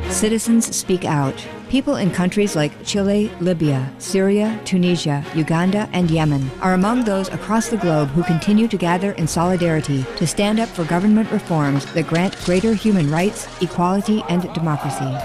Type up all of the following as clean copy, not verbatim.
Citizens speak out. People in countries like Chile, Libya, Syria, Tunisia, Uganda, and Yemen are among those across the globe who continue to gather in solidarity to stand up for government reforms that grant greater human rights, equality, and democracy.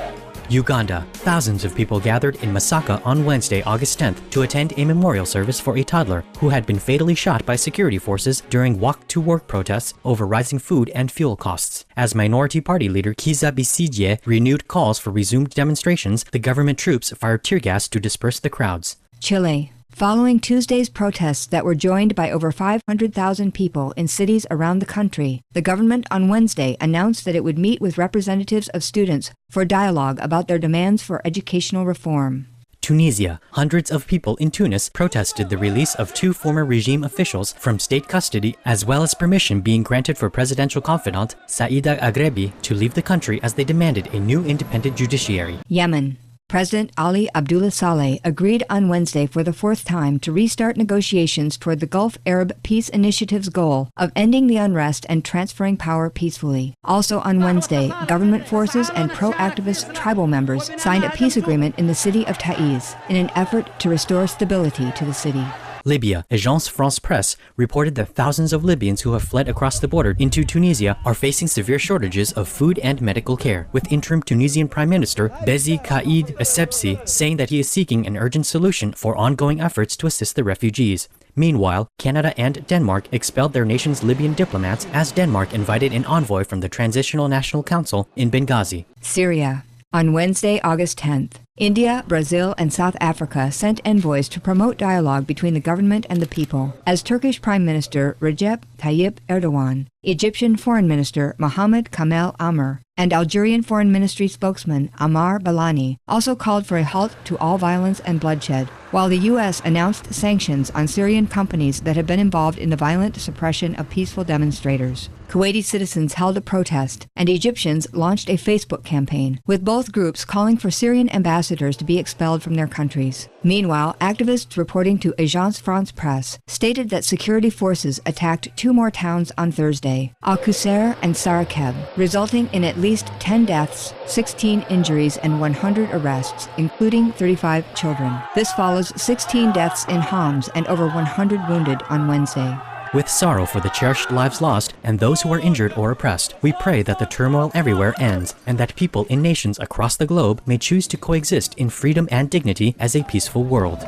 Uganda. Thousands of people gathered in Masaka on Wednesday, August 10th to attend a memorial service for a toddler who had been fatally shot by security forces during walk-to-work protests over rising food and fuel costs. As Minority Party leader Kizza Besigye renewed calls for resumed demonstrations, the government troops fired tear gas to disperse the crowds. Chile. Following Tuesday's protests that were joined by over 500,000 people in cities around the country, the government on Wednesday announced that it would meet with representatives of students for dialogue about their demands for educational reform. Tunisia. Hundreds of people in Tunis protested the release of 2 former regime officials from state custody, as well as permission being granted for presidential confidant Saïda Agrebi to leave the country as they demanded a new independent judiciary. Yemen. President Ali Abdullah Saleh agreed on Wednesday for the 4th time to restart negotiations toward the Gulf Arab Peace Initiative's goal of ending the unrest and transferring power peacefully. Also on Wednesday, government forces and pro-activist tribal members signed a peace agreement in the city of Taiz in an effort to restore stability to the city. Libya. Agence France-Presse reported that thousands of Libyans who have fled across the border into Tunisia are facing severe shortages of food and medical care, with interim Tunisian Prime Minister Besigye Essebsi saying that he is seeking an urgent solution for ongoing efforts to assist the refugees. Meanwhile, Canada and Denmark expelled their nation's Libyan diplomats as Denmark invited an envoy from the Transitional National Council in Benghazi. Syria. On Wednesday, August 10th, India, Brazil, and South Africa sent envoys to promote dialogue between the government and the people, as Turkish Prime Minister Recep Tayyip Erdogan, Egyptian Foreign Minister Mohammed Kamel Amr, and Algerian Foreign Ministry spokesman Amar Balani also called for a halt to all violence and bloodshed, while the U.S. announced sanctions on Syrian companies that have been involved in the violent suppression of peaceful demonstrators. Kuwaiti citizens held a protest, and Egyptians launched a Facebook campaign, with both groups calling for Syrian ambassadors to be expelled from their countries. Meanwhile, activists reporting to Agence France-Presse stated that security forces attacked 2 more towns on Thursday, Al-Qusayr and Sarakeb, resulting in at least 10 deaths, 16 injuries, and 100 arrests, including 35 children. This follows 16 deaths in Homs and over 100 wounded on Wednesday. With sorrow for the cherished lives lost and those who are injured or oppressed, we pray that the turmoil everywhere ends and that people in nations across the globe may choose to coexist in freedom and dignity as a peaceful world.